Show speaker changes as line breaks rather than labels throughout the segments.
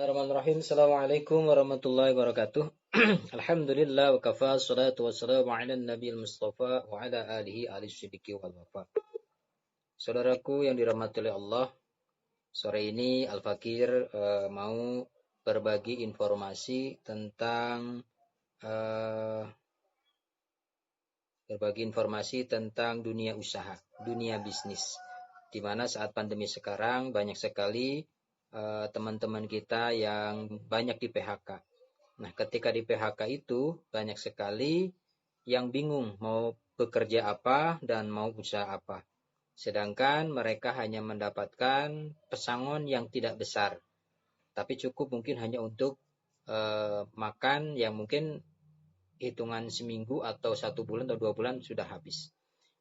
Bismillahirrahmanirrahim. Assalamualaikum warahmatullahi wabarakatuh. Alhamdulillah wa kafa salatu wassalamu ala nabiyil mustafa wa ala alihi alisidiki wal wafa. Saudaraku yang dirahmati oleh Allah, sore ini Al-Fakir mau berbagi informasi tentang dunia usaha, dunia bisnis. Di mana saat pandemi sekarang banyak sekali teman-teman kita yang banyak di PHK. Nah, ketika di PHK itu banyak sekali yang bingung mau bekerja apa dan mau usaha apa. Sedangkan mereka hanya mendapatkan pesangon yang tidak besar, tapi cukup mungkin hanya untuk makan yang mungkin hitungan seminggu atau 1 bulan atau 2 bulan sudah habis.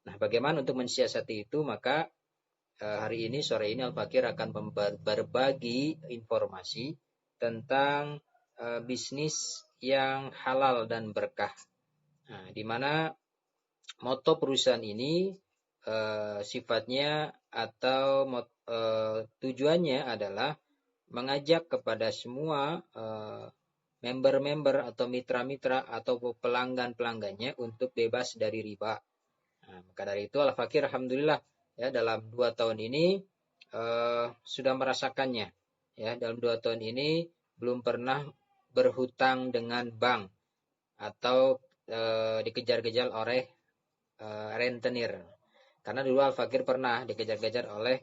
Nah, bagaimana untuk mensiasati itu? Maka hari ini, sore ini Al-Fakir akan berbagi informasi tentang bisnis yang halal dan berkah. Nah, di mana moto perusahaan ini sifatnya atau tujuannya adalah mengajak kepada semua member-member atau mitra-mitra atau pelanggan-pelanggannya untuk bebas dari riba. Nah, maka dari itu Al-Fakir alhamdulillah ya dalam 2 tahun ini sudah merasakannya. Ya, dalam 2 tahun ini belum pernah berhutang dengan bank atau dikejar-kejar oleh rentenir. Karena dulu Al-Fakir pernah dikejar-kejar oleh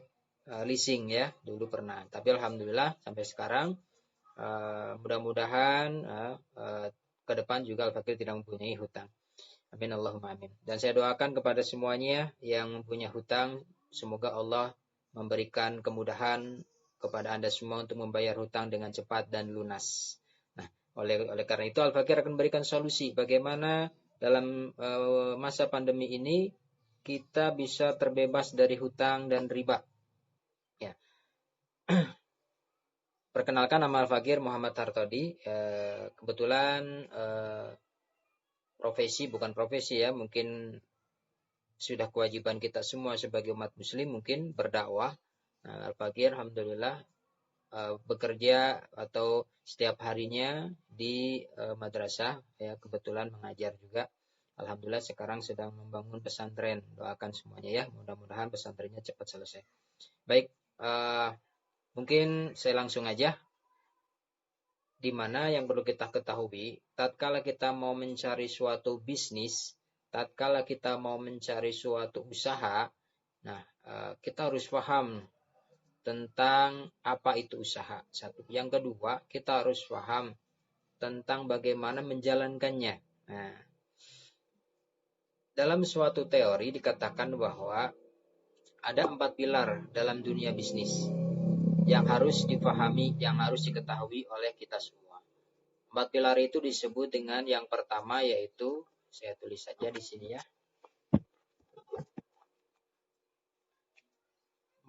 leasing ya, dulu pernah. Tapi alhamdulillah sampai sekarang mudah-mudahan ke depan juga Al-Fakir tidak mempunyai hutang. Amin Allahumma amin. Dan saya doakan kepada semuanya yang mempunyai hutang, semoga Allah memberikan kemudahan kepada Anda semua untuk membayar hutang dengan cepat dan lunas. Nah, oleh karena itu Al-Fakir akan memberikan solusi bagaimana dalam masa pandemi ini kita bisa terbebas dari hutang dan riba. Ya. Perkenalkan, nama Al-Fakir Muhammad Hartodi. Kebetulan bukan profesi ya, mungkin sudah kewajiban kita semua sebagai umat muslim mungkin berdakwah. Nah, Al-Fakir alhamdulillah bekerja atau setiap harinya di madrasah ya, kebetulan mengajar juga. Alhamdulillah sekarang sedang membangun pesantren. Doakan semuanya ya, mudah-mudahan pesantrennya cepat selesai. Baik, mungkin saya langsung aja. Di mana yang perlu kita ketahui, tatkala kita mau mencari suatu bisnis, tatkala kita mau mencari suatu usaha, nah kita harus paham tentang apa itu usaha. Satu. Yang kedua, kita harus paham tentang bagaimana menjalankannya. Nah, dalam suatu teori dikatakan bahwa ada 4 pilar dalam dunia bisnis yang harus dipahami, yang harus diketahui oleh kita semua. 4 pilar itu disebut dengan yang pertama yaitu, saya tulis saja di sini ya.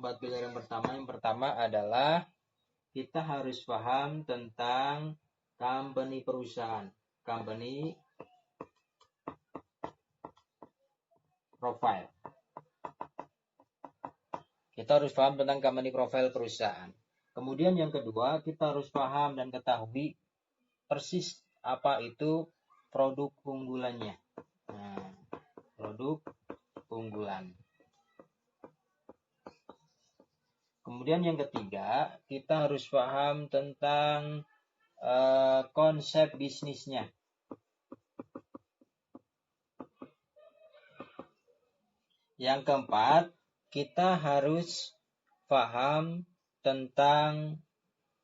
4 pilar yang pertama adalah kita harus paham tentang company perusahaan, company profile. Kita harus paham tentang company profile perusahaan. Kemudian yang kedua, kita harus paham dan ketahui persis apa itu produk unggulannya. Nah, produk unggulan. Kemudian yang ketiga, kita harus paham tentang konsep bisnisnya. Yang keempat, kita harus paham tentang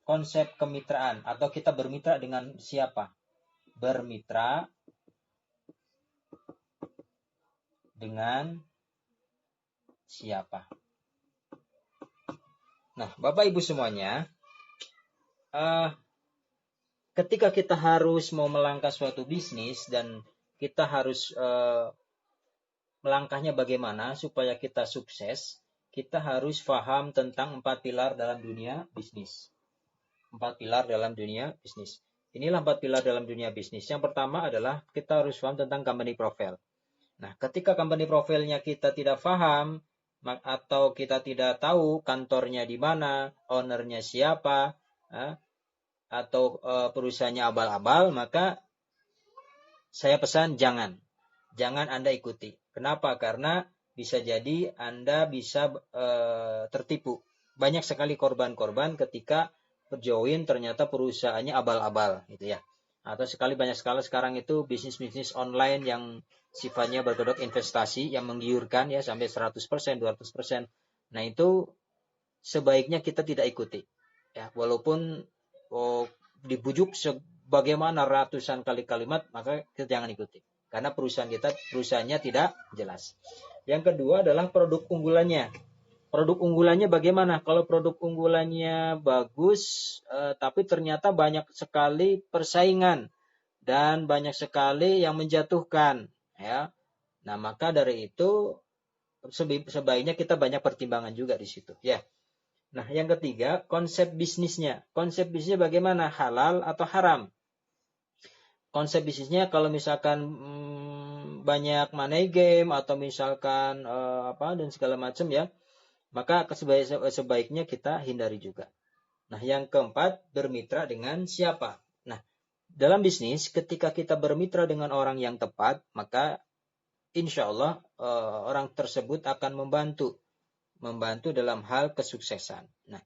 konsep kemitraan atau kita bermitra dengan siapa? Bermitra dengan siapa? Nah, Bapak Ibu semuanya, ketika kita harus mau melangkah suatu bisnis dan kita harus melangkahnya bagaimana supaya kita sukses, kita harus paham tentang 4 pilar dalam dunia bisnis. 4 pilar dalam dunia bisnis. Inilah 4 pilar dalam dunia bisnis. Yang pertama adalah kita harus paham tentang company profile. Nah, ketika company profile-nya kita tidak paham atau kita tidak tahu kantornya di mana, ownernya siapa, atau perusahaannya abal-abal, maka saya pesan jangan Anda ikuti. Kenapa? Karena bisa jadi Anda bisa tertipu. Banyak sekali korban-korban ketika join ternyata perusahaannya abal-abal gitu ya. Atau banyak sekali sekarang itu bisnis-bisnis online yang sifatnya berkedok investasi yang menggiurkan ya sampai 100%, 200%. Nah, itu sebaiknya kita tidak ikuti. Ya, walaupun dibujuk sebagaimana ratusan kali kalimat, maka kita jangan ikuti. Karena perusahaannya tidak jelas. Yang kedua adalah produk unggulannya. Produk unggulannya bagaimana? Kalau produk unggulannya bagus, tapi ternyata banyak sekali persaingan dan banyak sekali yang menjatuhkan, ya. Nah, maka dari itu sebaiknya kita banyak pertimbangan juga di situ, ya. Nah, yang ketiga, konsep bisnisnya. Konsep bisnisnya bagaimana? Halal atau haram? Konsep bisnisnya kalau misalkan banyak money game atau misalkan dan segala macam ya, maka sebaiknya kita hindari juga. Nah, yang keempat, bermitra dengan siapa? Nah, dalam bisnis ketika kita bermitra dengan orang yang tepat, maka insya Allah orang tersebut akan membantu dalam hal kesuksesan. Nah,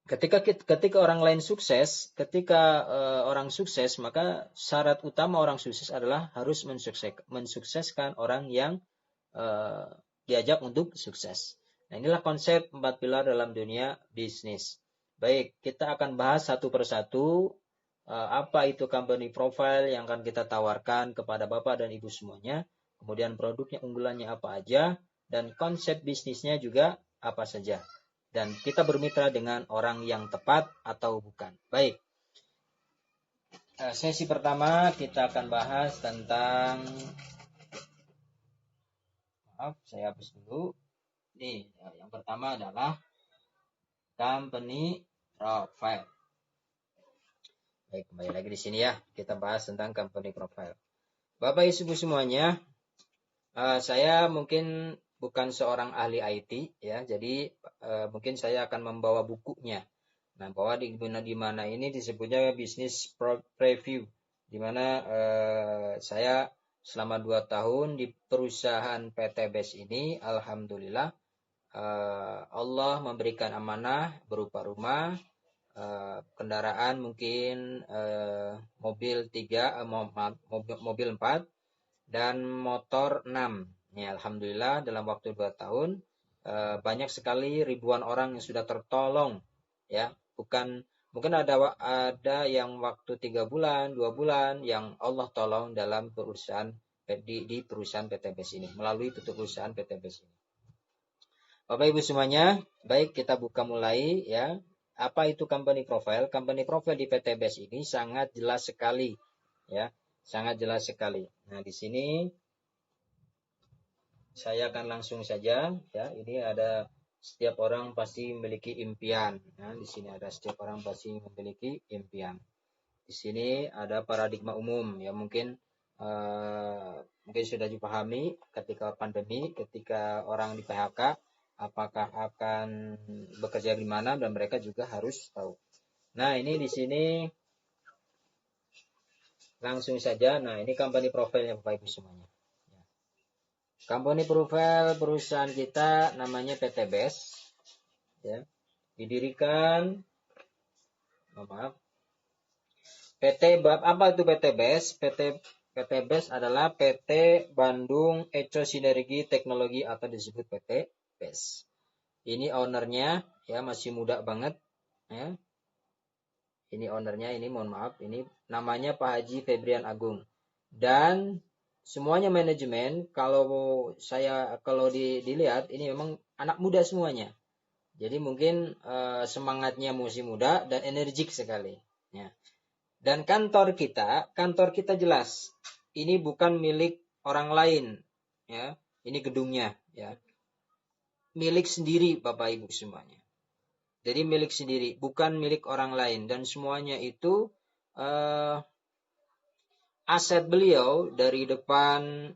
ketika orang lain sukses, orang sukses, maka syarat utama orang sukses adalah harus mensukseskan orang yang diajak untuk sukses. Nah, inilah konsep 4 pilar dalam dunia bisnis. Baik, kita akan bahas satu persatu apa itu company profile yang akan kita tawarkan kepada Bapak dan Ibu semuanya, kemudian produknya, unggulannya apa aja, dan konsep bisnisnya juga apa saja. Dan kita bermitra dengan orang yang tepat atau bukan. Baik. Sesi pertama kita akan bahas tentang, maaf, saya hapus dulu. Nih, yang pertama adalah company profile. Baik, kembali lagi di sini ya. Kita bahas tentang company profile. Bapak Ibu semuanya, saya mungkin bukan seorang ahli IT ya, jadi mungkin saya akan membawa bukunya. Nah, bahwa di mana ini disebutnya bisnis preview, di mana saya selama 2 tahun di perusahaan PT BES ini, alhamdulillah Allah memberikan amanah berupa rumah, kendaraan mungkin mobil 4 dan motor 6. Ya, alhamdulillah dalam waktu 2 tahun banyak sekali ribuan orang yang sudah tertolong ya. Mungkin ada yang waktu 3 bulan, 2 bulan yang Allah tolong dalam perusahaan di perusahaan PT BES ini, melalui perusahaan PT BES ini. Bapak Ibu semuanya, baik kita buka mulai ya. Apa itu company profile? Company profile di PT BES ini sangat jelas sekali ya, sangat jelas sekali. Nah, di sini saya akan langsung saja ya. Ini ada setiap orang pasti memiliki impian. Nah, di sini ada setiap orang pasti memiliki impian. Di sini ada paradigma umum ya, mungkin sudah dipahami ketika pandemi, ketika orang di PHK, apakah akan bekerja di mana, dan mereka juga harus tahu. Nah, ini di sini langsung saja. Nah, ini company profile-nya Bapak Ibu semuanya. Company profile perusahaan kita namanya PT BES ya. Didirikan apa itu PT BES? PT BES adalah PT Bandung Eco Sinergi Teknologi atau disebut PT BES. Ini ownernya ya, masih muda banget ya. Ini ownernya, ini mohon maaf, ini namanya Pak Haji Febrian Agung. Dan semuanya manajemen, kalau dilihat ini memang anak muda semuanya. Jadi mungkin semangatnya masih muda dan energik sekali. Ya. Dan kantor kita jelas. Ini bukan milik orang lain. Ya. Ini gedungnya. Ya. Milik sendiri Bapak Ibu semuanya. Jadi milik sendiri, bukan milik orang lain. Dan semuanya itu aset beliau dari depan.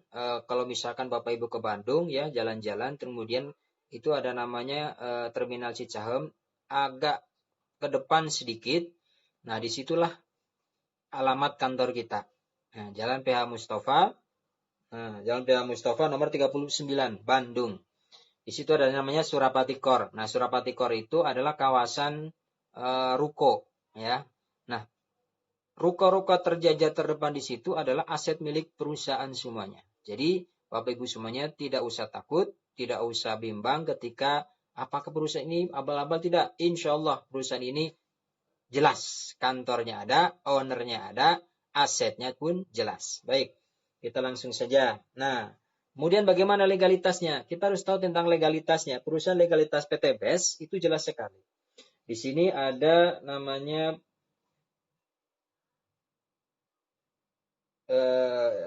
Kalau misalkan Bapak Ibu ke Bandung ya, jalan-jalan, kemudian itu ada namanya Terminal Cicahem, agak ke depan sedikit. Nah, disitulah alamat kantor kita. Nah, Jalan PH Mustafa. Nah, Jalan PH Mustafa nomor 39, Bandung. Di situ ada namanya Surapati Core. Nah, Surapati Core itu adalah kawasan ruko, ya. Nah, ruko-ruko terjajar terdepan di situ adalah aset milik perusahaan semuanya. Jadi, Bapak Ibu semuanya tidak usah takut, tidak usah bimbang ketika apakah perusahaan ini abal-abal, tidak. Insya Allah perusahaan ini jelas. Kantornya ada, ownernya ada, asetnya pun jelas. Baik, kita langsung saja. Nah, kemudian bagaimana legalitasnya? Kita harus tahu tentang legalitasnya. Perusahaan legalitas PTBS itu jelas sekali. Di sini ada namanya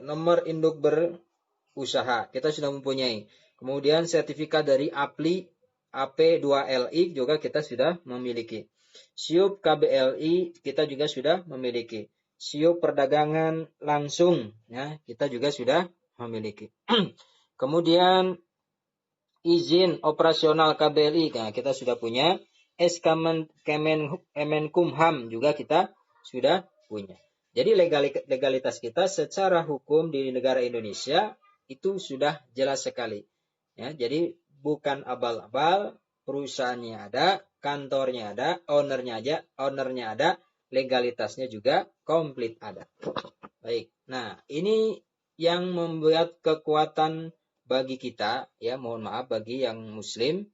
nomor induk berusaha. Kita sudah mempunyai. Kemudian sertifikat dari APLI AP2LI juga kita sudah memiliki. SIUP KBLI kita juga sudah memiliki. SIUP perdagangan langsung ya, kita juga sudah memiliki. Kemudian izin operasional KBLI, nah, kita sudah punya. Kemenkumham juga kita sudah punya. Jadi legalitas kita secara hukum di negara Indonesia itu sudah jelas sekali. Ya, jadi bukan abal-abal, perusahaannya ada, kantornya ada, ownernya ada, legalitasnya juga komplit ada. Baik. Nah, ini yang membuat kekuatan bagi kita, ya mohon maaf bagi yang muslim,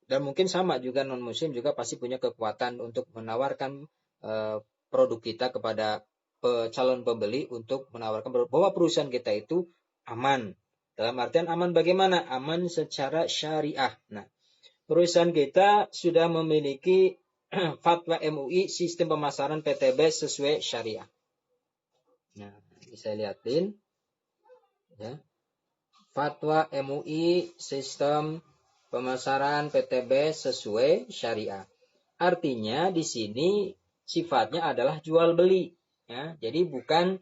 dan mungkin sama juga non-muslim juga pasti punya kekuatan untuk menawarkan produk kita kepada calon pembeli untuk menawarkan bahwa perusahaan kita itu aman. Dalam artian aman bagaimana? Aman secara syariah. Nah, perusahaan kita sudah memiliki fatwa MUI sistem pemasaran PTB sesuai syariah. Nah, bisa lihatin ya. Fatwa MUI sistem pemasaran PTB sesuai syariah. Artinya di sini sifatnya adalah jual beli, ya. Jadi bukan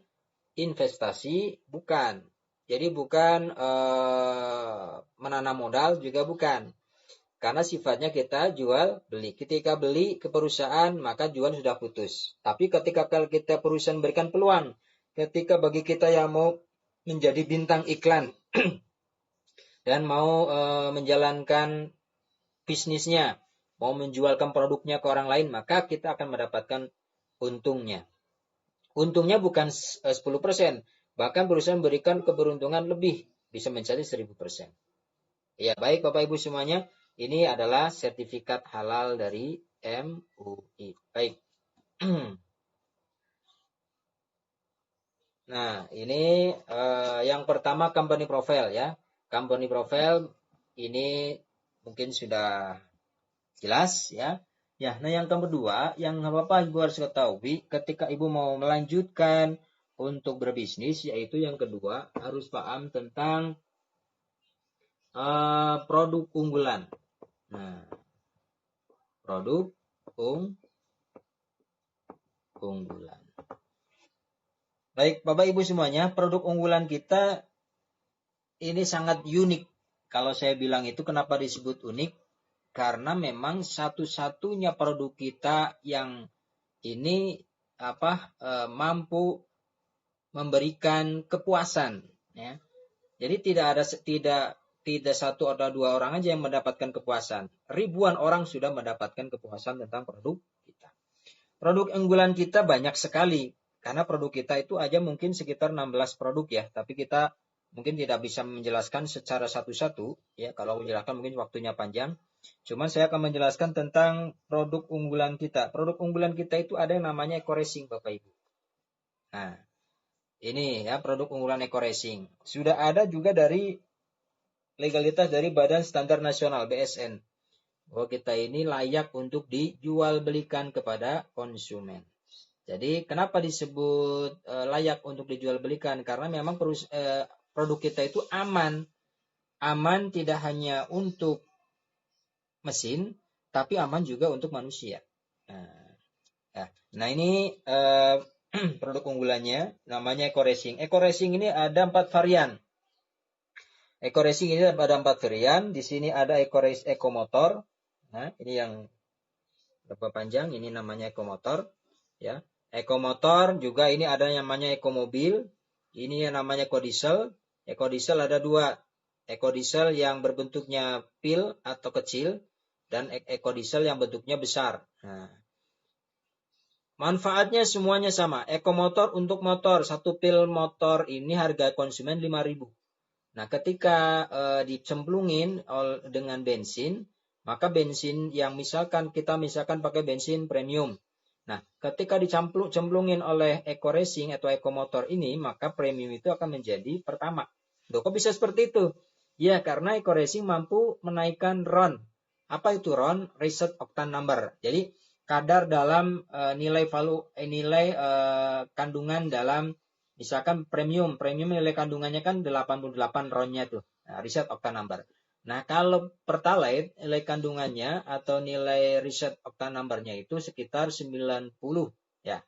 investasi, bukan. Jadi bukan menanam modal juga bukan. Karena sifatnya kita jual beli. Ketika beli ke perusahaan maka jual sudah putus. Tapi ketika kita perusahaan berikan peluang, ketika bagi kita yang mau menjadi bintang iklan dan mau menjalankan bisnisnya, mau menjualkan produknya ke orang lain, maka kita akan mendapatkan untungnya. Untungnya bukan 10%, bahkan perusahaan memberikan keberuntungan lebih, bisa mencapai 1000%. Ya, baik Bapak Ibu semuanya, ini adalah sertifikat halal dari MUI. Baik. Nah, ini yang pertama company profile ya. Company profile ini mungkin sudah jelas ya. Ya, nah yang kedua, yang Bapak Ibu harus ketahui ketika Ibu mau melanjutkan untuk berbisnis, yaitu yang kedua harus paham tentang produk unggulan. Nah, produk unggulan. Baik, Bapak Ibu semuanya, produk unggulan kita ini sangat unik. Kalau saya bilang itu kenapa disebut unik? Karena memang satu-satunya produk kita yang ini mampu memberikan kepuasan, ya. Jadi tidak satu atau dua orang aja yang mendapatkan kepuasan. Ribuan orang sudah mendapatkan kepuasan tentang produk kita. Produk unggulan kita banyak sekali. Karena produk kita itu aja mungkin sekitar 16 produk ya, tapi kita mungkin tidak bisa menjelaskan secara satu-satu ya, kalau menjelaskan mungkin waktunya panjang. Cuman saya akan menjelaskan tentang produk unggulan kita. Produk unggulan kita itu ada yang namanya Eco Racing Bapak Ibu. Nah, ini ya produk unggulan Eco Racing. Sudah ada juga dari legalitas dari Badan Standar Nasional BSN. Bahwa kita ini layak untuk dijual belikan kepada konsumen. Jadi kenapa disebut layak untuk dijual belikan? Karena memang produk kita itu aman. Aman tidak hanya untuk mesin, tapi aman juga untuk manusia. Nah ini produk unggulannya, namanya Eco Racing. Eco Racing ini ada 4 varian. Eco Racing ini ada 4 varian. Di sini ada Eco Motor. Nah ini yang Berapa panjang? Ini namanya ekomotor, ya. Ekomotor juga ini ada yang namanya ekomobil. Ini yang namanya ekodiesel. Ekodiesel ada dua. Ekodiesel yang berbentuknya pil atau kecil dan ekodiesel yang bentuknya besar. Nah, manfaatnya semuanya sama. Ekomotor untuk motor, satu pil motor ini harga konsumen 5.000. Nah, ketika dicemplungin dengan bensin, maka bensin yang misalkan pakai bensin premium. Nah, ketika dicemplungin oleh Eco Racing atau ekomotor ini, maka premium itu akan menjadi Pertamax. Loh, kok bisa seperti itu? Ya, karena Eco Racing mampu menaikkan RON. Apa itu RON? Reset Octane Number. Jadi, kadar dalam nilai kandungan dalam misalkan premium nilai kandungannya kan 88 RON-nya tuh. Nah, reset octane number. Nah, kalau pertalite nilai kandungannya atau nilai reset octane number-nya itu sekitar 90 ya.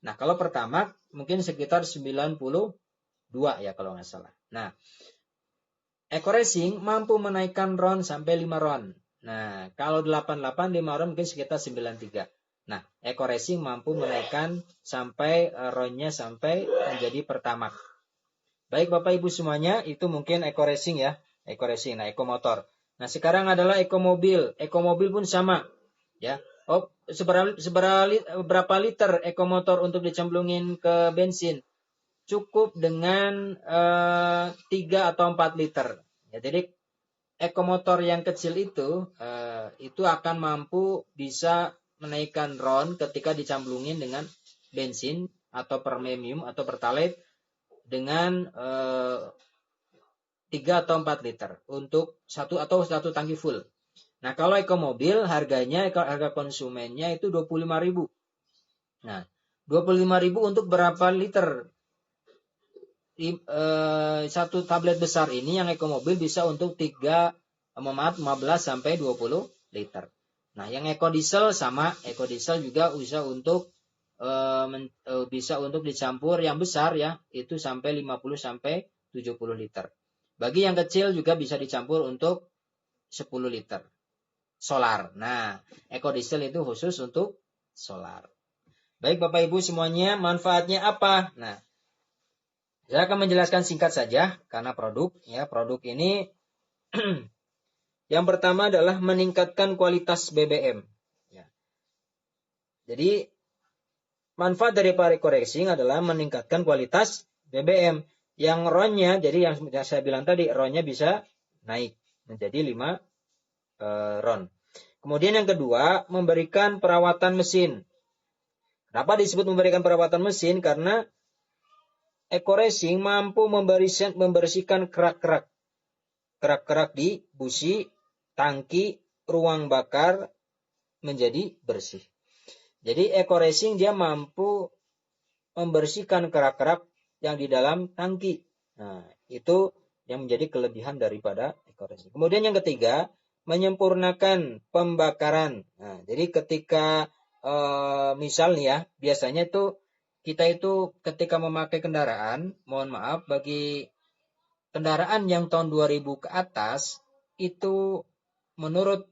Nah, kalau Pertamax mungkin sekitar 92 ya kalau nggak salah. Nah, Eco Racing mampu menaikkan RON sampai 5 RON. Nah, kalau 88 5 RON mungkin sekitar 93. Nah, Eco Racing mampu menaikkan sampai RON-nya sampai menjadi Pertamax. Baik Bapak Ibu semuanya, itu mungkin Eco Racing ya. Eco Racing, nah ekomotor. Nah, sekarang adalah ekomobil. Ekomobil pun sama. Ya. Oh, berapa liter ekomotor untuk dicemplungin ke bensin? Cukup dengan 3 atau 4 liter. Ya, jadi ekomotor yang kecil itu akan mampu bisa menaikkan RON ketika dicemplungin dengan bensin atau premium atau pertalite dengan 3 atau 4 liter untuk satu tangki full. Nah, kalau ekomobil harga konsumennya itu 25.000. Nah, 25.000 untuk berapa liter? Satu tablet besar ini yang ekomobil bisa untuk 15 sampai 20 liter. Nah, yang ekodiesel sama, ekodiesel juga bisa untuk dicampur yang besar ya, itu sampai 50 sampai 70 liter. Bagi yang kecil juga bisa dicampur untuk 10 liter. Solar. Nah, ekodiesel itu khusus untuk solar. Baik Bapak Ibu semuanya, manfaatnya apa? Nah, saya akan menjelaskan singkat saja karena produk ini yang pertama adalah meningkatkan kualitas BBM. Ya. Jadi manfaat dari Eco Racing adalah meningkatkan kualitas BBM. Yang RON-nya, jadi yang saya bilang tadi, RON-nya bisa naik menjadi 5 RON. Kemudian yang kedua, memberikan perawatan mesin. Kenapa disebut memberikan perawatan mesin? Karena Eco Racing mampu membersihkan kerak-kerak di busi, tangki, ruang bakar menjadi bersih. Jadi Eco Racing dia mampu membersihkan kerak-kerak yang di dalam tangki. Nah, itu yang menjadi kelebihan daripada Eco Racing. Kemudian yang ketiga, menyempurnakan pembakaran. Nah, jadi ketika misalnya ya, biasanya itu kita itu ketika memakai kendaraan, mohon maaf bagi kendaraan yang tahun 2000 ke atas itu menurut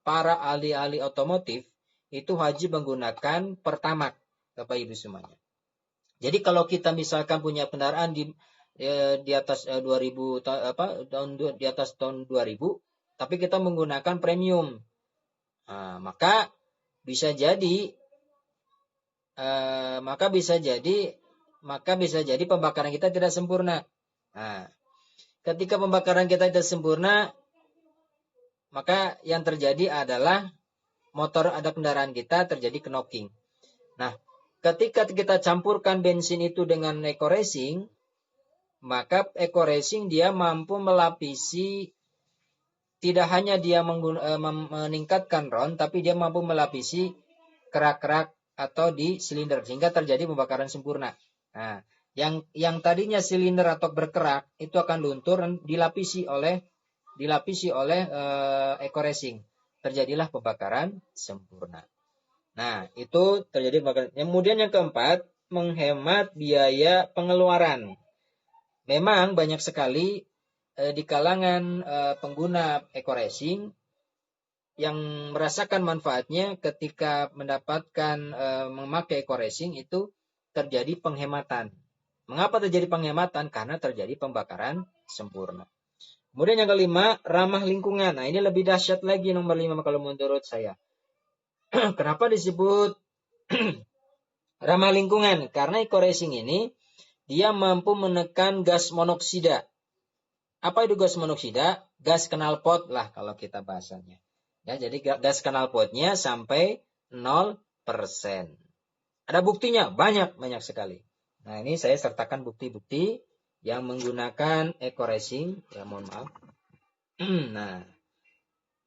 para ahli-ahli otomotif itu wajib menggunakan Pertamax, Bapak Ibu semuanya. Jadi kalau kita misalkan punya kendaraan di atas 2000 di atas tahun 2000, tapi kita menggunakan premium, nah, maka bisa jadi pembakaran kita tidak sempurna. Nah, ketika pembakaran kita tidak sempurna, maka yang terjadi adalah kendaraan kita terjadi knocking. Nah, ketika kita campurkan bensin itu dengan Eco Racing, maka Eco Racing dia mampu melapisi, tidak hanya dia meningkatkan RON, tapi dia mampu melapisi kerak-kerak atau di silinder sehingga terjadi pembakaran sempurna. Nah, yang tadinya silinder atau berkerak itu akan luntur dan dilapisi oleh Eco Racing. Terjadilah pembakaran sempurna. Nah, itu terjadi pembakaran. Kemudian yang keempat, menghemat biaya pengeluaran. Memang banyak sekali di kalangan pengguna Eco Racing yang merasakan manfaatnya ketika mendapatkan memakai eco-racing itu terjadi penghematan. Mengapa terjadi penghematan? Karena terjadi pembakaran sempurna. Kemudian yang kelima, ramah lingkungan. Nah, ini lebih dahsyat lagi nomor 5 kalau menurut saya. Kenapa disebut ramah lingkungan? Karena eco-racing ini dia mampu menekan gas monoksida. Apa itu gas monoksida? Gas knalpot lah kalau kita bahasanya. Ya, jadi gas knalpotnya sampai 0%. Ada buktinya, banyak sekali. Nah, ini saya sertakan bukti-bukti yang menggunakan eco-racing. Ya, mohon maaf. Nah,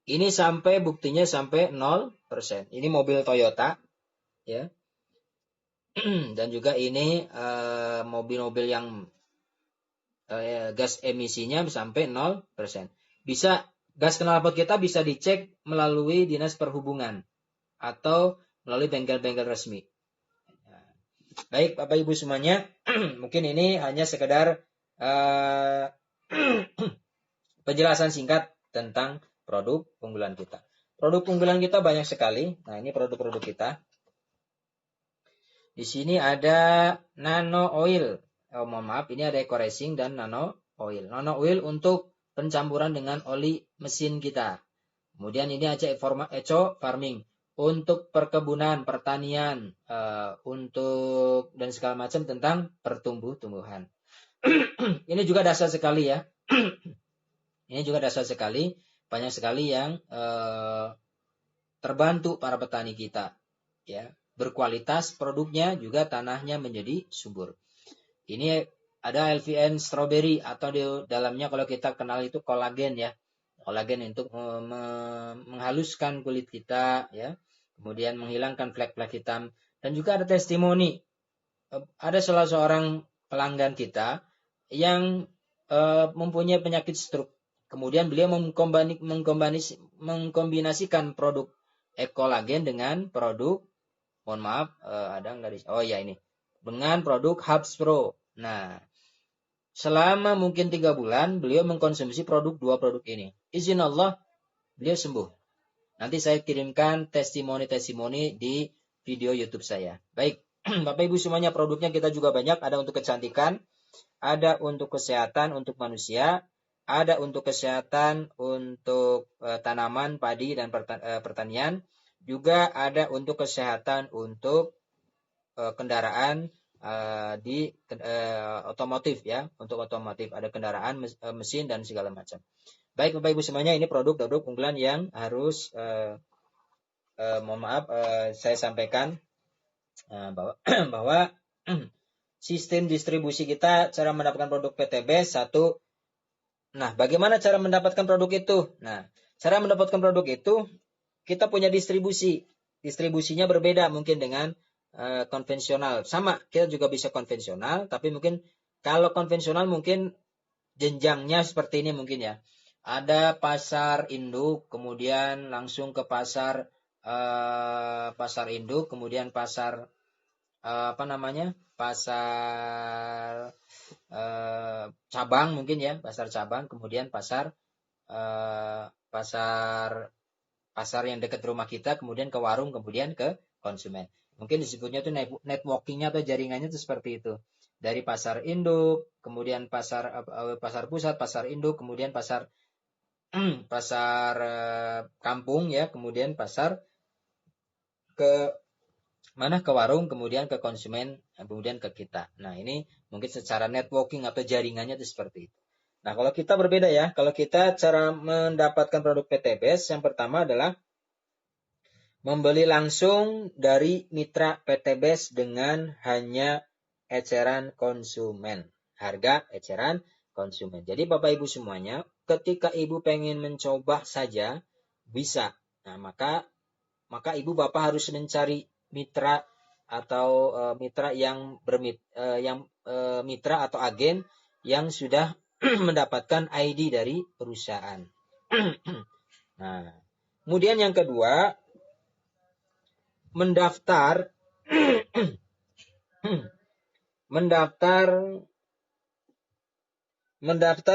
ini sampai buktinya sampai 0%. Ini mobil Toyota, ya. Dan juga ini mobil-mobil yang gas emisinya sampai 0%. Bisa gas knalpot kita bisa dicek melalui Dinas Perhubungan atau melalui bengkel-bengkel resmi. Baik, Bapak Ibu semuanya, mungkin ini hanya sekedar penjelasan singkat tentang produk unggulan kita. Produk unggulan kita banyak sekali. Nah, ini produk-produk kita. Di sini ada nano oil. Mohon maaf, ini ada eco-racing dan nano oil. Nano oil untuk pencampuran dengan oli mesin kita. Kemudian ini ada eco farming untuk perkebunan, pertanian, untuk dan segala macam tentang pertumbuhan. Ini juga dasar sekali ya. Ini juga dasar sekali, banyak sekali yang terbantu para petani kita, ya. Berkualitas produknya juga tanahnya menjadi subur. Ini ada LVN strawberry atau di dalamnya kalau kita kenal itu kolagen ya. Kolagen untuk menghaluskan kulit kita ya. Kemudian menghilangkan flek-flek hitam dan juga ada testimoni. Ada salah seorang pelanggan kita yang mempunyai penyakit stroke. Kemudian beliau mengkombinasikan produk ekolagen dengan produk, mohon maaf, ada nggak di? Oh ya ini, dengan produk Hubs Pro. Nah, selama mungkin 3 bulan beliau mengkonsumsi dua produk ini. Izin Allah, beliau sembuh. Nanti saya kirimkan testimoni-testimoni di video YouTube saya. Baik, Bapak Ibu semuanya, produknya kita juga banyak. Ada untuk kecantikan, ada untuk kesehatan untuk manusia, ada untuk kesehatan untuk tanaman, padi, dan pertanian. Juga ada untuk kesehatan untuk kendaraan di otomotif ya. Untuk otomotif ada kendaraan, mesin, dan segala macam. Baik Bapak Ibu semuanya, ini produk-produk unggulan yang harus mohon maaf saya sampaikan bahwa sistem distribusi kita, cara mendapatkan produk PTB satu. Nah, bagaimana cara mendapatkan produk itu? Nah, cara mendapatkan produk itu kita punya distribusi. Distribusinya berbeda mungkin dengan konvensional. Sama, kita juga bisa konvensional, tapi mungkin kalau konvensional mungkin jenjangnya seperti ini mungkin ya. Ada pasar induk, kemudian langsung ke pasar induk, kemudian pasar pasar cabang mungkin ya, pasar cabang, kemudian pasar yang dekat rumah kita, kemudian ke warung, kemudian ke konsumen. Mungkin disebutnya itu networkingnya atau jaringannya itu seperti itu. Dari pasar induk, kemudian pasar pusat, pasar induk, kemudian pasar kampung ya, kemudian pasar ke mana, ke warung, kemudian ke konsumen, kemudian ke kita. Nah, ini mungkin secara networking atau jaringannya itu seperti itu. Nah, kalau kita berbeda ya. Kalau kita cara mendapatkan produk PTBS, yang pertama adalah membeli langsung dari mitra PTBS dengan hanya eceran konsumen. Harga eceran konsumen. Jadi Bapak Ibu semuanya, ketika Ibu pengen mencoba saja, bisa. Nah, maka Ibu Bapak harus mencari mitra atau mitra yang mitra atau agen yang sudah mendapatkan ID dari perusahaan. Nah, kemudian yang kedua, mendaftar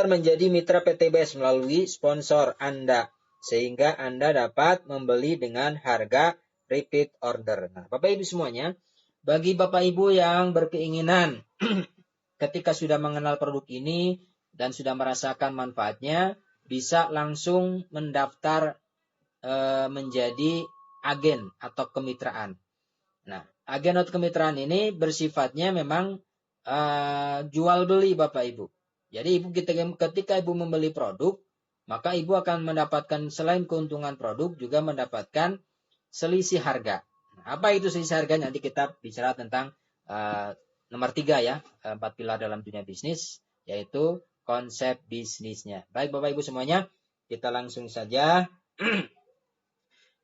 menjadi mitra PTBS melalui sponsor Anda. sehingga Anda dapat membeli dengan harga repeat order. Nah, Bapak Ibu semuanya, bagi Bapak Ibu yang berkeinginan ketika sudah mengenal produk ini dan sudah merasakan manfaatnya, bisa langsung mendaftar menjadi agen atau kemitraan. Nah, agen atau kemitraan ini bersifatnya memang jual beli Bapak Ibu. Jadi Ibu ketika Ibu membeli produk, maka Ibu akan mendapatkan selain keuntungan produk juga mendapatkan selisih harga. Nah, apa itu selisih harga? Nanti kita bicara tentang nomor 3 ya, 4 pilar dalam dunia bisnis, yaitu konsep bisnisnya. Baik Bapak Ibu semuanya, kita langsung saja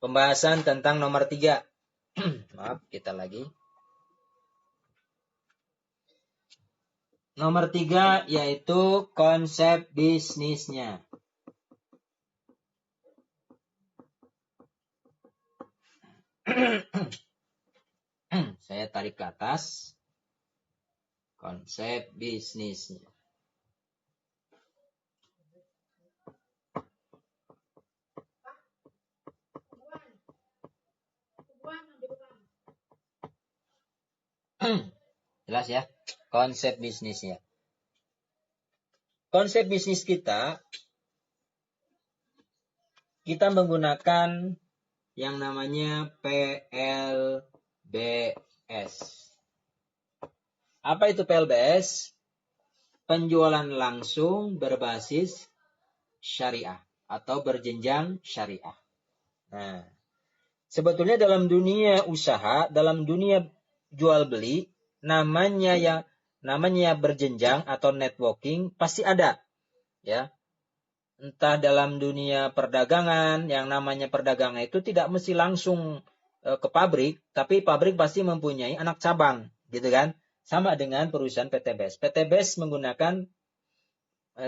pembahasan tentang nomor 3. Maaf, kita lagi. Nomor 3 yaitu konsep bisnisnya. Saya tarik ke atas. Konsep bisnisnya. Jelas ya, konsep bisnisnya. Konsep bisnis kita menggunakan yang namanya PLBS. Apa itu PLBS? Penjualan langsung berbasis syariah atau berjenjang syariah. Nah, sebetulnya dalam dunia usaha, dalam dunia jual beli, namanya berjenjang atau networking pasti ada, ya. Entah dalam dunia perdagangan, yang namanya perdagangan itu tidak mesti langsung ke pabrik, tapi pabrik pasti mempunyai anak cabang, gitu kan? Sama dengan perusahaan PTBS. PTBS menggunakan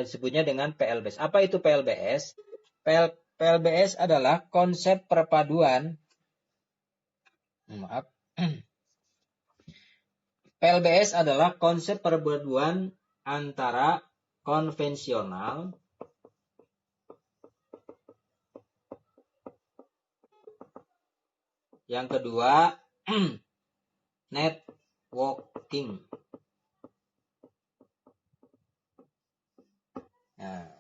sebutnya dengan PLBS. Apa itu PLBS? PLBS adalah konsep perpaduan. Maaf. PLBS adalah konsep perpaduan antara konvensional yang kedua networking. Nah,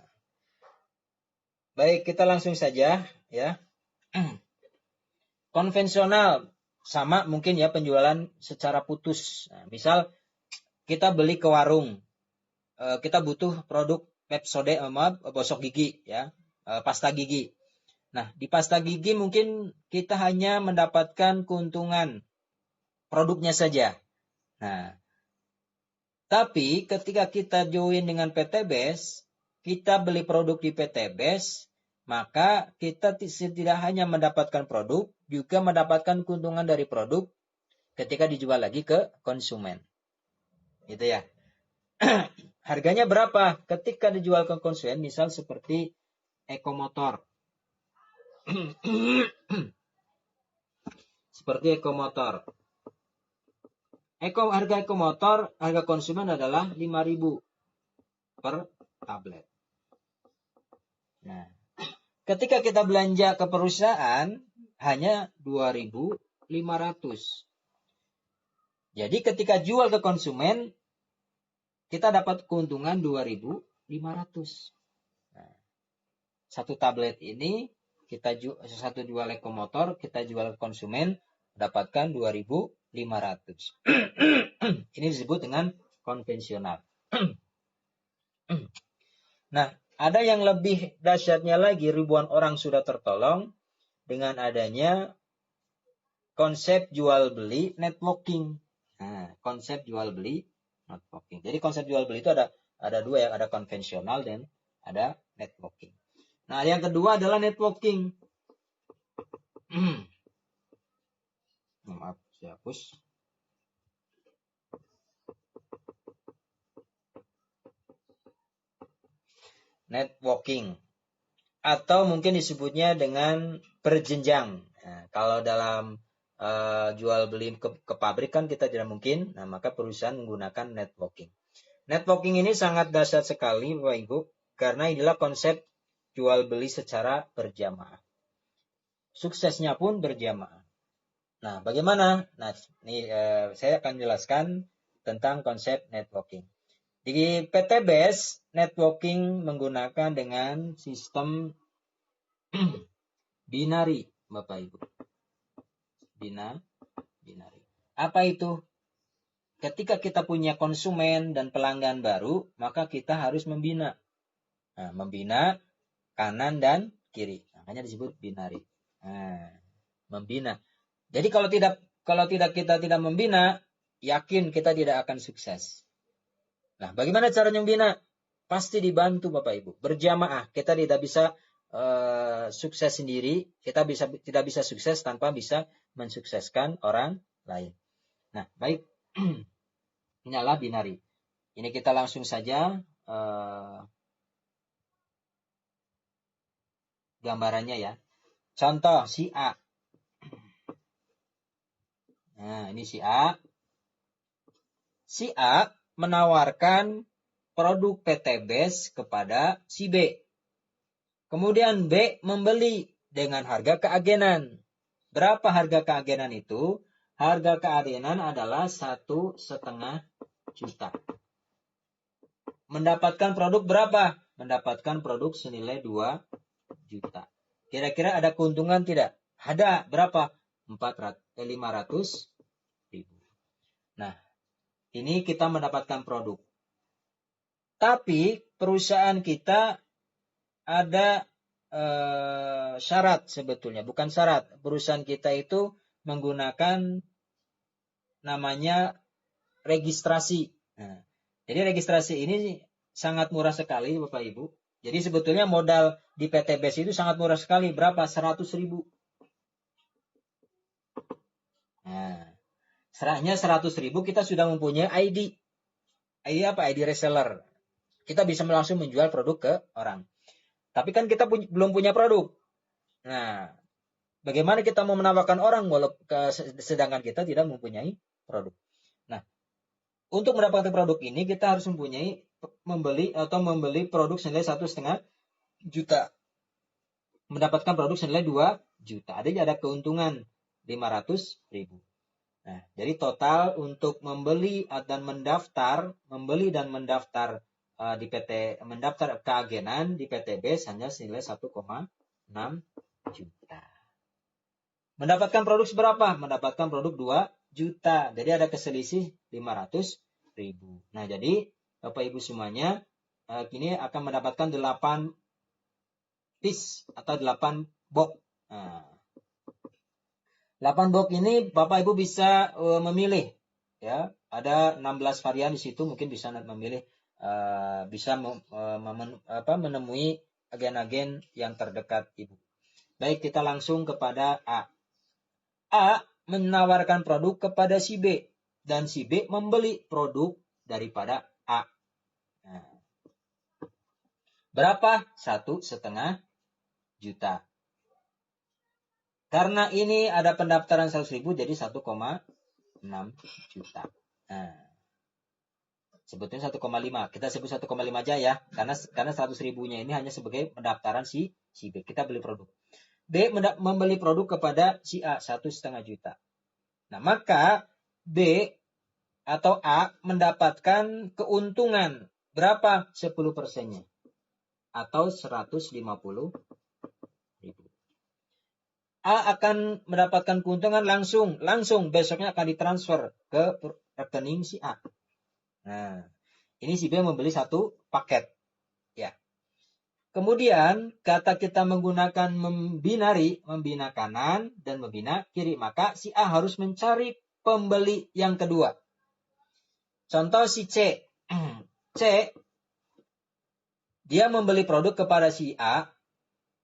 baik, kita langsung saja ya. Konvensional sama mungkin ya, penjualan secara putus. Nah, misal kita beli ke warung, kita butuh produk Pepsodent gosok gigi ya, pasta gigi. Nah, di pasta gigi mungkin kita hanya mendapatkan keuntungan produknya saja. Nah, tapi ketika kita join dengan PTBS, kita beli produk di PTBS, maka kita tidak hanya mendapatkan produk, juga mendapatkan keuntungan dari produk ketika dijual lagi ke konsumen. Gitu ya. Harganya berapa ketika dijual ke konsumen, misal seperti Ekomotor. Seperti Ekomotor. Harga Ekomotor, harga konsumen adalah 5.000 per tablet. Nah, ketika kita belanja ke perusahaan hanya 2.500. Jadi ketika jual ke konsumen kita dapat keuntungan 2.500. Nah, satu tablet ini satu jual Ekomotor, kita jual ke konsumen dapatkan 2.500. Ini disebut dengan konvensional. Nah, ada yang lebih dahsyatnya lagi, ribuan orang sudah tertolong dengan adanya konsep jual beli networking. Nah, konsep jual beli networking. Jadi konsep jual beli itu ada dua ya, ada konvensional dan ada networking. Nah, yang kedua adalah networking. Maaf, saya hapus. Networking. Atau mungkin disebutnya dengan berjenjang. Nah, kalau dalam jual beli ke pabrik kan kita tidak mungkin, nah maka perusahaan menggunakan networking. Networking ini sangat dahsyat sekali Bapak Ibu, karena inilah konsep jual beli secara berjamaah. Suksesnya pun berjamaah. Nah, bagaimana? Nah, ini saya akan jelaskan tentang konsep networking. Di PT BES, networking menggunakan dengan sistem binari, Bapak Ibu. Binari. Apa itu? Ketika kita punya konsumen dan pelanggan baru, maka kita harus membina. Nah, membina kanan dan kiri. Makanya disebut binari. Nah, membina. Jadi kalau tidak kita tidak membina, yakin kita tidak akan sukses. Nah, bagaimana caranya membina? Pasti dibantu Bapak Ibu. Berjamaah. Kita tidak bisa sukses sendiri. Kita tidak bisa sukses tanpa bisa mensukseskan orang lain. Nah, baik. Ini adalah binari. Ini kita langsung saja gambarannya ya. Contoh si A. Nah, ini si A. Si A menawarkan produk PT BES kepada si B. Kemudian B membeli dengan harga keagenan. Berapa harga keagenan itu? Harga keagenan adalah 1,5 juta. Mendapatkan produk berapa? Mendapatkan produk senilai 2 juta. Kira-kira ada keuntungan tidak? Ada. Berapa? 500 ribu. Nah, ini kita mendapatkan produk. Tapi perusahaan kita ada syarat sebetulnya. Bukan syarat. Perusahaan kita itu menggunakan namanya registrasi. Nah, jadi registrasi ini sangat murah sekali Bapak Ibu. Jadi sebetulnya modal di PT BES itu sangat murah sekali. Berapa? 100 ribu. Nah, serahnya 100 ribu kita sudah mempunyai ID. ID apa? ID reseller. Kita bisa langsung menjual produk ke orang. Tapi kan kita belum punya produk. Nah, bagaimana kita mau menawarkan orang sedangkan kita tidak mempunyai produk. Nah, untuk mendapatkan produk ini kita harus membeli produk senilai 1,5 juta. Mendapatkan produk senilai 2 juta. Ada keuntungan 500 ribu. Nah, jadi total untuk membeli dan mendaftar di PT mendaftar keagenan di PT BES hanya senilai 1,6 juta. Mendapatkan produk seberapa? Mendapatkan produk 2 juta. Jadi ada keselisih 500 ribu. Nah, jadi Bapak Ibu semuanya kini akan mendapatkan 8 piece atau 8 box. Nah, 8 box ini Bapak Ibu bisa memilih ya. Ada 16 varian di situ, mungkin bisa memilih menemui agen-agen yang terdekat Ibu. Baik, kita langsung kepada A. A menawarkan produk kepada si B dan si B membeli produk daripada A. Nah, berapa? 1,5 juta. Karena ini ada pendaftaran 100 ribu jadi 1,6 juta. Nah, sebetulnya 1,5. Kita sebut 1,5 aja ya. Karena 100 ribunya ini hanya sebagai pendaftaran si B. Kita beli produk. B membeli produk kepada si A 1,5 juta. Nah, maka B atau A mendapatkan keuntungan berapa? 10%-nya. Atau 150 ribu. A akan mendapatkan keuntungan langsung besoknya akan ditransfer ke rekening si A. Nah, ini si B membeli 1 paket. Ya. Kemudian kata kita menggunakan membina kanan dan membina kiri, maka si A harus mencari pembeli yang kedua. Contoh si C. C dia membeli produk kepada si A,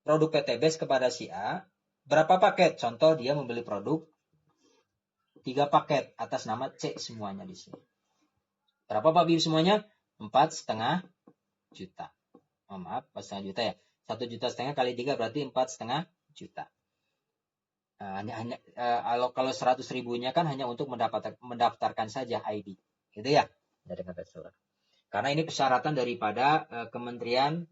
produk PT BES kepada si A. Berapa paket? Contoh dia membeli produk 3 paket atas nama C semuanya di sini. Berapa Pak Bibi semuanya? 4,5 juta. Oh, maaf, 4,5 juta ya. 1,5 juta kali 3 berarti 4,5 juta. Kalau 100 ribunya kan hanya untuk mendaftarkan saja ID. Gitu ya. Karena ini persyaratan daripada kementerian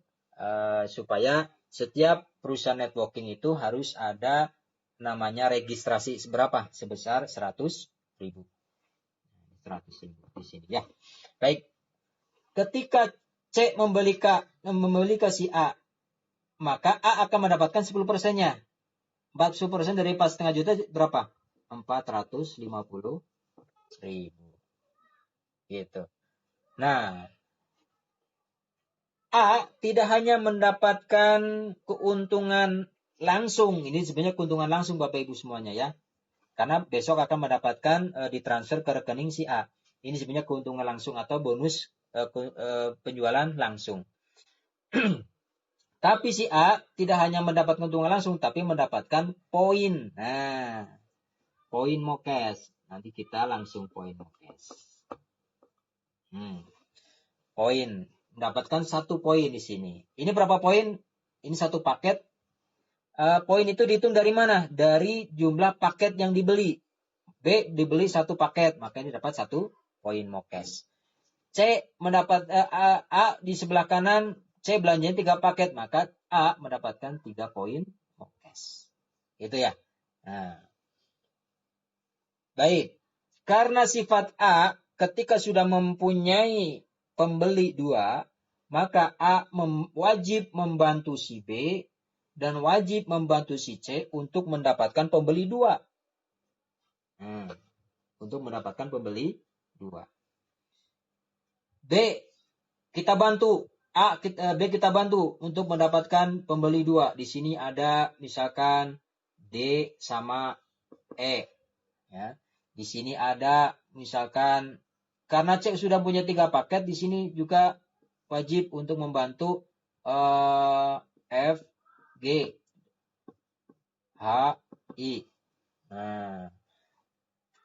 supaya setiap perusahaan networking itu harus ada namanya registrasi seberapa? Sebesar 100.000. 100.000 di sini ya. Baik. Ketika C membeli ke si A, maka A akan mendapatkan 10%-nya. 40% dari 4,5 juta berapa? 450.000. Gitu. Nah, A tidak hanya mendapatkan keuntungan langsung. Ini sebenarnya keuntungan langsung Bapak Ibu semuanya ya. Karena besok akan mendapatkan ditransfer ke rekening si A. Ini sebenarnya keuntungan langsung atau bonus penjualan langsung. Tapi si A tidak hanya mendapatkan keuntungan langsung, tapi mendapatkan poin. Nah, poin MOKES. Nanti kita langsung poin MOKES. Poin. Mendapatkan 1 poin di sini. Ini berapa poin? Ini 1 paket. Poin itu dihitung dari mana? Dari jumlah paket yang dibeli. B dibeli 1 paket, maka ini dapat 1 poin MOKES. C mendapat A di sebelah kanan, C belanjanya 3 paket, maka A mendapatkan 3 poin MOKES. Itu ya. Nah. Baik. Karena sifat A ketika sudah mempunyai pembeli 2, maka A wajib membantu si B dan wajib membantu si C untuk mendapatkan pembeli 2. Untuk mendapatkan pembeli 2. B kita bantu, B kita bantu untuk mendapatkan pembeli 2. Di sini ada misalkan D sama E. Ya. Di sini ada misalkan karena C sudah punya 3 paket, di sini juga wajib untuk membantu F, G, H, I. Nah,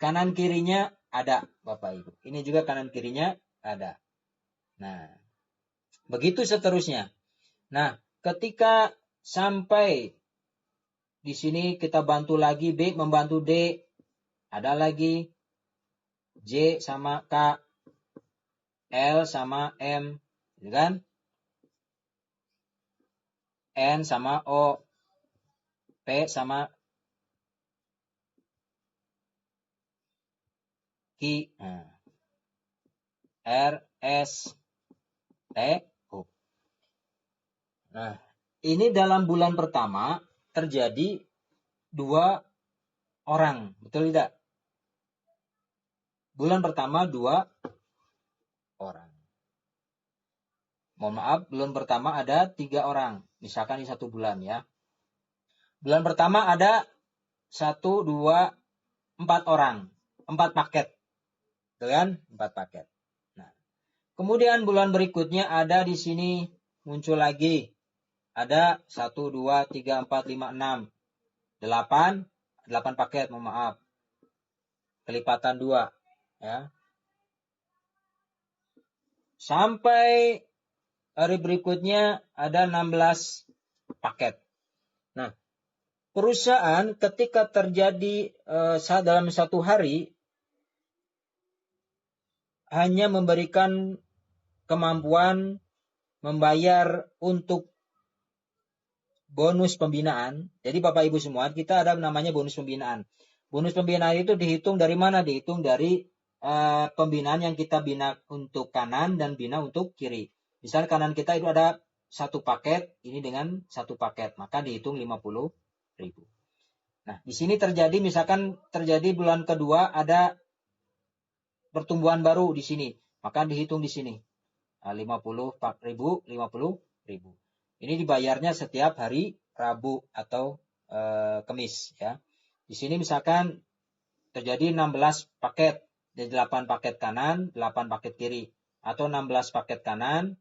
kanan kirinya ada Bapak Ibu. Ini juga kanan kirinya ada. Nah, begitu seterusnya. Nah, ketika sampai di sini kita bantu lagi B membantu D, ada lagi J sama K, L sama M, gitu kan? N sama O, P sama Q, R, S, T, U. Nah, ini dalam bulan pertama terjadi 2 orang, betul tidak? Bulan pertama 2 orang. Mohon maaf, bulan pertama ada 3 orang. Misalkan ini 1 bulan ya. Bulan pertama ada 1, 2, 4 orang. 4 paket. Betul kan? 4 paket. Nah, kemudian bulan berikutnya ada di sini muncul lagi. Ada 1, 2, 3, 4, 5, 6. 8 paket, mohon maaf. Kelipatan 2. Ya. Sampai hari berikutnya ada 16 paket. Nah, perusahaan ketika terjadi dalam 1 hari hanya memberikan kemampuan membayar untuk bonus pembinaan. Jadi Bapak Ibu semua, kita ada namanya bonus pembinaan. Bonus pembinaan itu dihitung dari mana? Dihitung dari pembinaan yang kita bina untuk kanan dan bina untuk kiri. Misal kanan kita itu ada 1 paket, ini dengan 1 paket, maka dihitung 50.000. Nah, di sini misalkan terjadi bulan kedua ada pertumbuhan baru di sini, maka dihitung di sini. 50.000. Ini dibayarnya setiap hari Rabu atau Kamis ya. Di sini misalkan terjadi 16 paket, dari 8 paket kanan, 8 paket kiri, atau 16 paket kanan,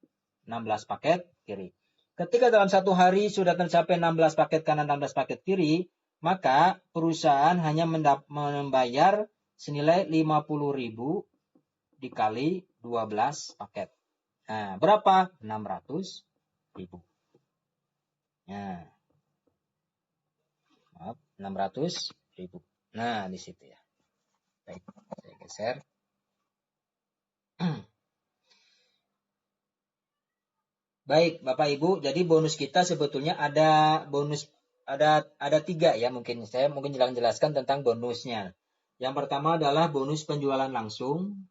16 paket kiri. Ketika dalam 1 hari sudah tercapai 16 paket kanan, 16 paket kiri, maka perusahaan hanya membayar senilai 50.000 dikali 12 paket. Nah, berapa? 600.000. Nah, maaf, 600.000. Nah, di situ ya. Baik, saya geser. Baik, Bapak Ibu, jadi bonus kita sebetulnya ada bonus ada 3 ya, mungkin saya jelaskan tentang bonusnya. Yang pertama adalah bonus penjualan langsung.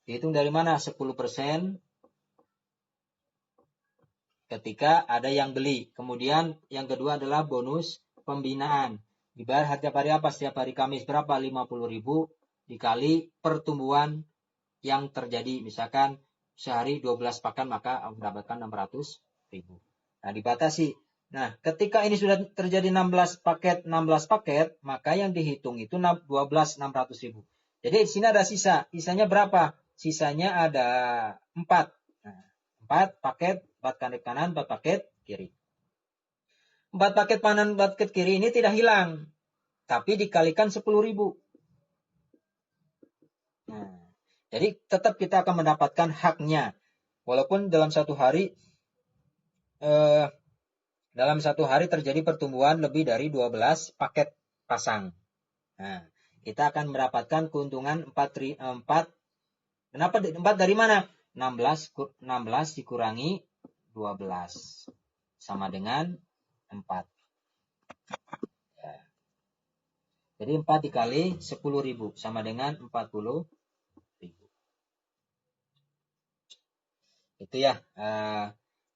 Dihitung dari mana? 10% ketika ada yang beli. Kemudian yang kedua adalah bonus pembinaan. Dibayar setiap hari apa? Setiap hari Kamis berapa? 50.000 dikali pertumbuhan yang terjadi. Misalkan sehari 12 pakan maka mendapatkan 600.000. Nah, dibatasi. Nah, ketika ini sudah terjadi 16 paket, maka yang dihitung itu 600.000. Jadi di sini ada sisa. Sisanya berapa? Sisanya ada 4. Nah, 4 paket, 4 kanan, 4 paket kiri. 4 paket kanan, 4 paket kiri ini tidak hilang, tapi dikalikan 10.000. Nah, jadi tetap kita akan mendapatkan haknya. Walaupun dalam satu hari terjadi pertumbuhan lebih dari 12 paket pasang. Nah, kita akan mendapatkan keuntungan 4. Kenapa 4 dari mana? 16 dikurangi 12 sama dengan 4. Ya. Jadi 4 dikali 10.000 sama dengan 40.000. Itu ya.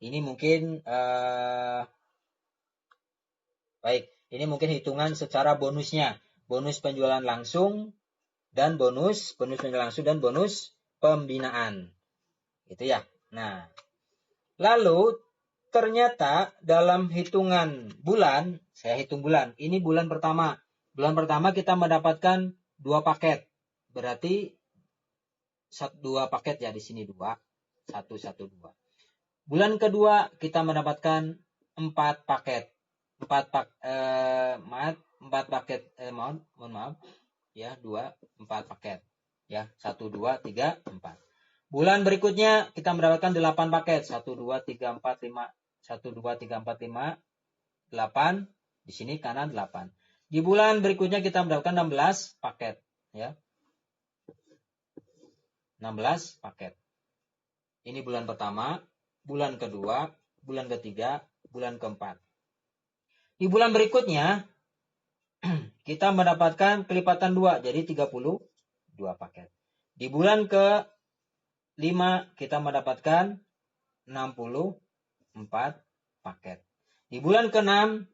Ini mungkin baik. Ini mungkin hitungan secara bonusnya. Bonus penjualan langsung dan bonus penjualan langsung dan bonus pembinaan. Gitu ya. Nah, lalu ternyata dalam hitungan bulan, saya hitung bulan. Ini bulan pertama. Bulan pertama kita mendapatkan 2 paket. Berarti 2 paket ya, di sini 2. 1, 2. Bulan kedua kita mendapatkan 4 paket. 4 paket, mohon maaf. Ya, 4 paket. Ya, 1, 2, 3, 4. Bulan berikutnya kita mendapatkan 8 paket. 1, 2, 3, 4, 5. 1, 2, 3, 4, 5. 8. Di sini kanan 8. Di bulan berikutnya kita mendapatkan 16 paket. Ya. 16 paket. Ini bulan pertama, bulan kedua, bulan ketiga, bulan keempat. Di bulan berikutnya, kita mendapatkan kelipatan 2, jadi 32 paket. Di bulan ke-5, kita mendapatkan 64 paket. Di bulan ke-6,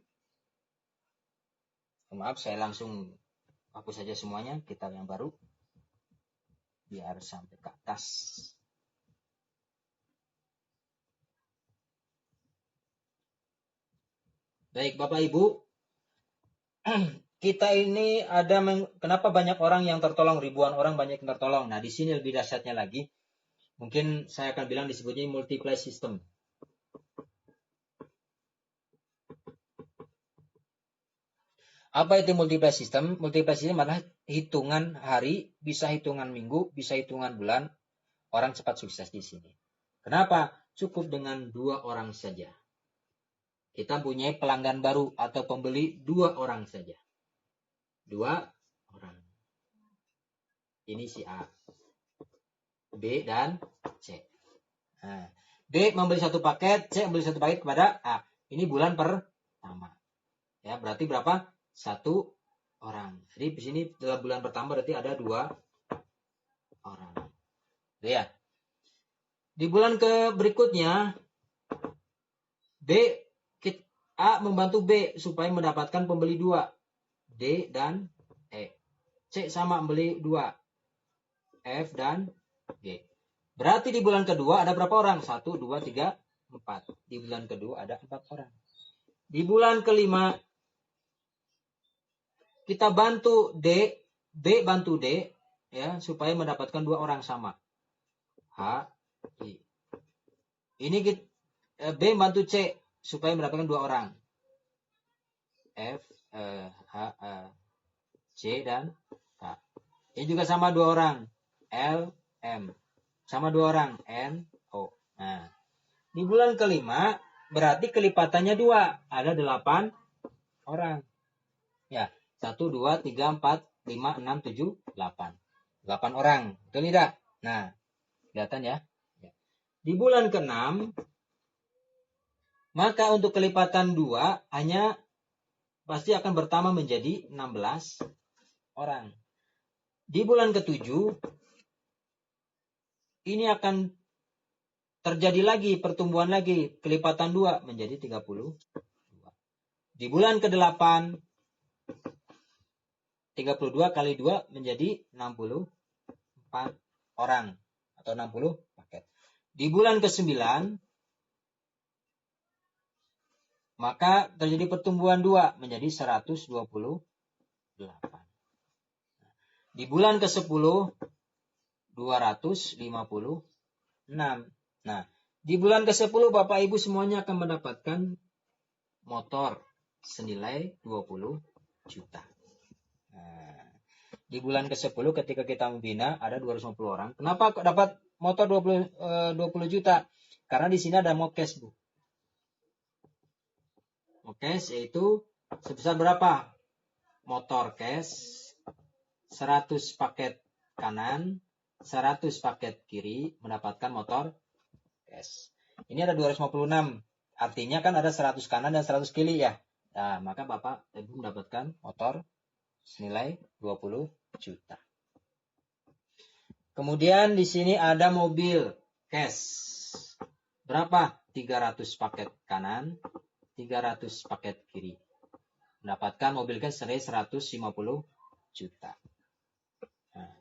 maaf saya langsung hapus saja semuanya, kita yang baru, biar sampai ke atas. Baik, Bapak Ibu, kita ini kenapa banyak orang yang tertolong, ribuan orang banyak yang tertolong. Nah, di sini lebih dahsyatnya lagi. Mungkin saya akan bilang disebutnya multiply system. Apa itu multiply system? Multiply system adalah hitungan hari, bisa hitungan minggu, bisa hitungan bulan. Orang cepat sukses di sini. Kenapa? Cukup dengan 2 orang saja. Kita punya pelanggan baru atau pembeli 2 orang saja. 2 orang. Ini si A, B, dan C. Nah, B membeli 1 paket, C membeli 1 paket kepada A. Ini bulan pertama. Ya, berarti berapa? 1 orang. Jadi di sini dalam bulan pertama berarti ada 2 orang. Ya. Di bulan berikutnya, A membantu B supaya mendapatkan pembeli 2. D dan E. C sama membeli 2. F dan G. Berarti di bulan kedua ada berapa orang? 1, 2, 3, 4. Di bulan kedua ada 4 orang. Di bulan kelima, kita bantu D, B bantu D, ya, supaya mendapatkan 2 orang sama. H, I. Ini B bantu C supaya mendapatkan 2 orang. F, C dan K. Ini juga sama 2 orang. L, M. Sama 2 orang. N, O. Nah, di bulan kelima berarti kelipatannya 2. Ada 8 orang. Ya, 1, 2, 3, 4, 5, 6, 7, 8. 8 orang. Betul tidak? Nah, kelihatan ya. Di bulan ke-6, maka untuk kelipatan 2 hanya pasti akan bertambah menjadi 16 orang. Di bulan ke-7, ini akan terjadi lagi pertumbuhan lagi, kelipatan 2 menjadi 32. Di bulan ke-8, 32 kali 2 menjadi 64 orang atau 60 paket. Di bulan ke-9, maka terjadi pertumbuhan 2 menjadi 128. Di bulan ke-10, 256. Nah, di bulan ke-10 Bapak Ibu semuanya akan mendapatkan motor senilai 20 juta. Nah, di bulan ke-10 ketika kita membina ada 250 orang. Kenapa kok dapat motor 20 juta? Karena di sini ada mokes, Bu. Mokes yaitu sebesar berapa? Motor cash 100 paket kanan, 100 paket kiri mendapatkan motor cash. Ini ada 256. Artinya kan ada 100 kanan dan 100 kiri ya. Nah, maka Bapak Ibu mendapatkan motor senilai 20 juta. Kemudian di sini ada mobil cash. Berapa? 300 paket kanan, 300 paket kiri. Mendapatkan mobil cash senilai 150 juta. Nah,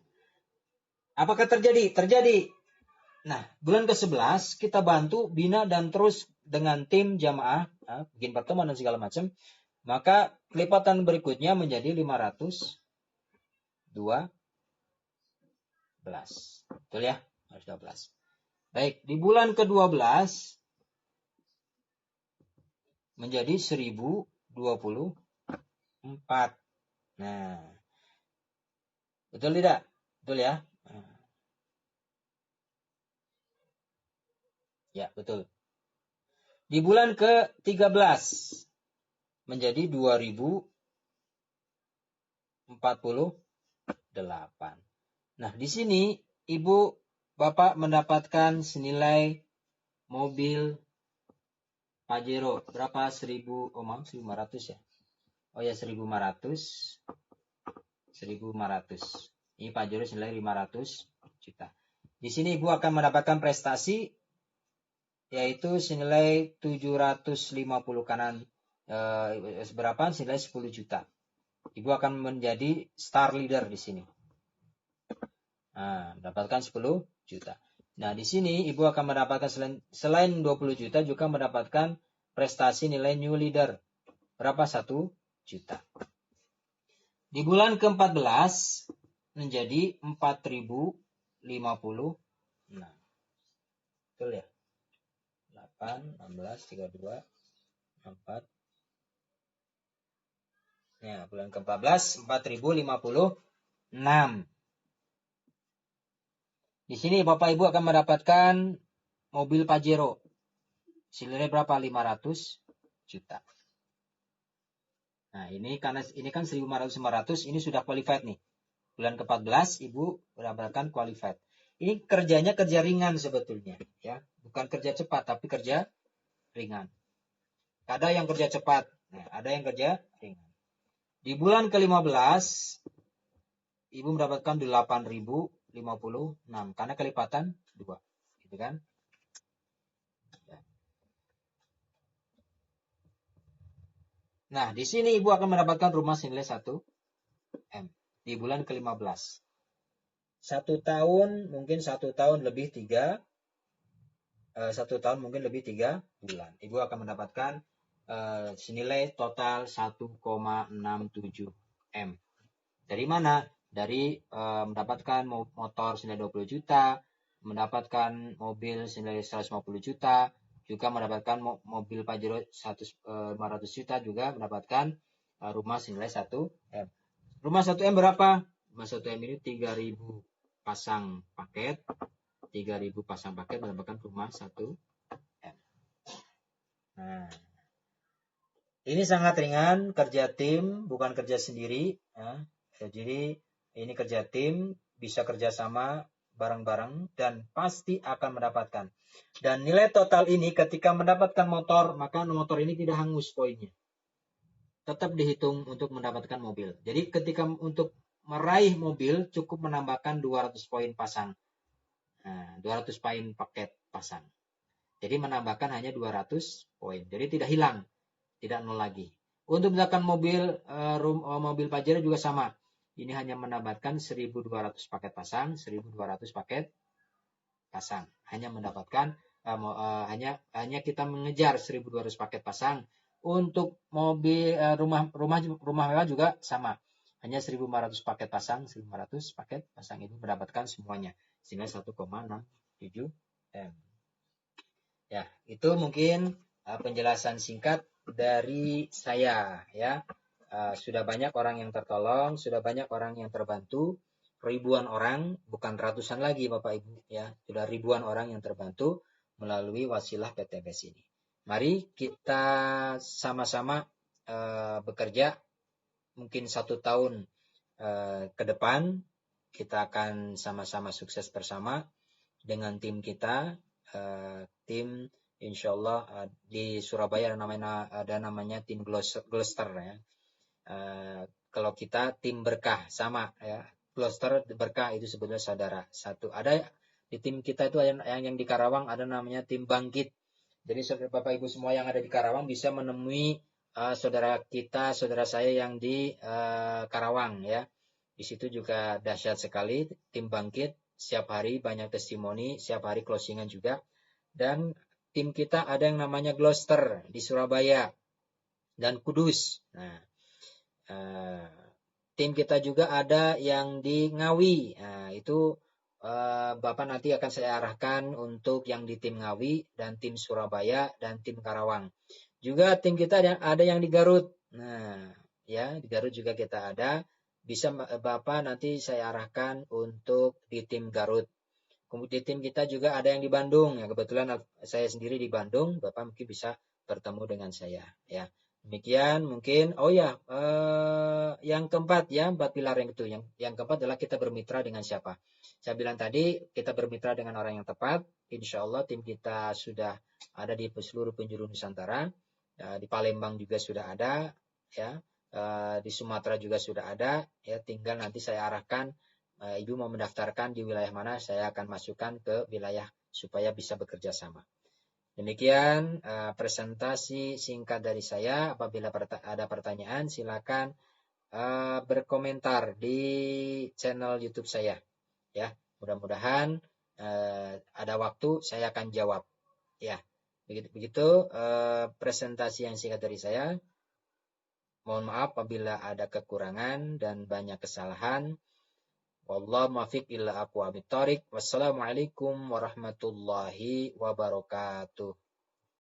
apakah terjadi? Terjadi. Nah, bulan ke-11 kita bantu bina dan terus dengan tim jamaah, bikin pertemuan dan segala macam. Maka kelipatan berikutnya menjadi 512. Betul ya? 512. Baik, di bulan ke-12 menjadi 1024. Nah, betul tidak? Betul ya? Ya, betul. Di bulan ke-13 menjadi 2048. Nah, di sini Ibu Bapak mendapatkan senilai mobil Pajero berapa? 1.500 ya? Oh ya, 1.500. 1.500. Ini Pajero senilai 500 juta. Di sini Ibu akan mendapatkan prestasi yaitu senilai 750 kanan berapa? Senilai 10 juta. Ibu akan menjadi star leader di sini. Nah, mendapatkan 10 juta. Nah, di sini Ibu akan mendapatkan selain 20 juta juga mendapatkan prestasi nilai new leader. Berapa? 1 juta. Di bulan ke-14 menjadi 4.056. Betul ya? 8, 16, 32, 4. Ya, bulan ke-14 4.056. Di sini Bapak Ibu akan mendapatkan mobil Pajero. Senilai berapa? 500 juta. Nah, ini karena ini kan 1.500 ini sudah qualified nih. Bulan ke-14 Ibu mendapatkan qualified. Ini kerjanya kerja ringan sebetulnya, ya. Bukan kerja cepat tapi kerja ringan. Ada yang kerja cepat, nah, ada yang kerja ringan. Di bulan ke-15 Ibu mendapatkan 8.056 karena kelipatan 2, gitu kan? Ya. Nah, di sini Ibu akan mendapatkan rumah senilai 1 M di bulan ke-15. 1 tahun mungkin 1 tahun lebih 3 bulan. Ibu akan mendapatkan senilai total 1,67 M. Dari mana? Dari mendapatkan motor senilai 20 juta, mendapatkan mobil senilai 150 juta, juga mendapatkan mobil Pajero 500 juta, juga mendapatkan rumah senilai 1 M. Rumah 1 M berapa? Rumah 1 M ini 3.000 pasang paket. 3.000 pasang paket mendapatkan rumah 1 M. Nah, ini sangat ringan, kerja tim, bukan kerja sendiri. Jadi ini kerja tim, bisa kerja sama barang-barang dan pasti akan mendapatkan. Dan nilai total ini ketika mendapatkan motor, maka motor ini tidak hangus poinnya. Tetap dihitung untuk mendapatkan mobil. Jadi ketika untuk meraih mobil cukup menambahkan 200 poin pasang. Nah, 200 poin paket pasang. Jadi menambahkan hanya 200 poin. Jadi tidak hilang, tidak nol lagi. Untuk mendapatkan mobil Pajero juga sama. Ini hanya menambahkan 1.200 paket pasang, 1.200 paket pasang. Hanya mendapatkan hanya kita mengejar 1.200 paket pasang. Untuk mobil rumah mewah juga sama. Hanya 1.500 paket pasang, 1.500 paket pasang itu mendapatkan semuanya. Sehingga 1,67 M. Ya, itu mungkin penjelasan singkat dari saya ya. Sudah banyak orang yang tertolong, sudah banyak orang yang terbantu, ribuan orang, bukan ratusan lagi Bapak Ibu ya, sudah ribuan orang yang terbantu melalui wasilah PTBS ini. Mari kita sama-sama bekerja, mungkin 1 tahun ke depan kita akan sama-sama sukses bersama dengan tim kita, tim insyaallah di Surabaya ada namanya tim Gloucester ya. Kalau kita tim berkah sama ya, Gloucester berkah itu sebetulnya saudara satu. Ada di tim kita itu yang di Karawang ada namanya tim bangkit. Jadi Bapak Ibu semua yang ada di Karawang bisa menemui saudara saya yang di Karawang ya. Di situ juga dahsyat sekali tim bangkit, setiap hari banyak testimoni, setiap hari closingan juga. Dan tim kita ada yang namanya Gloucester di Surabaya dan Kudus. Nah, tim kita juga ada yang di Ngawi. Nah, itu Bapak nanti akan saya arahkan untuk yang di tim Ngawi dan tim Surabaya dan tim Karawang. Juga tim kita ada yang di Garut. Nah, ya di Garut juga kita ada. Bisa Bapak nanti saya arahkan untuk di tim Garut. Kemudian di tim kita juga ada yang di Bandung. Ya kebetulan saya sendiri di Bandung. Bapak mungkin bisa bertemu dengan saya. Ya. Demikian mungkin, yang keempat ya, 4 pilar yang itu. Yang keempat adalah kita bermitra dengan siapa. Saya bilang tadi, kita bermitra dengan orang yang tepat. Insya Allah tim kita sudah ada di seluruh penjuru Nusantara. Di Palembang juga sudah ada. Ya, di Sumatera juga sudah ada. Ya, tinggal nanti saya arahkan, Ibu mau mendaftarkan di wilayah mana, saya akan masukkan ke wilayah supaya bisa bekerja sama. Demikian presentasi singkat dari saya. Apabila ada pertanyaan, silakan berkomentar di channel YouTube saya. Ya, mudah-mudahan ada waktu saya akan jawab. Ya, begitu presentasi yang singkat dari saya. Mohon maaf apabila ada kekurangan dan banyak kesalahan. Wallahu muwaffiq ila aqwamit thoriq. Wassalamualaikum warahmatullahi wabarakatuh.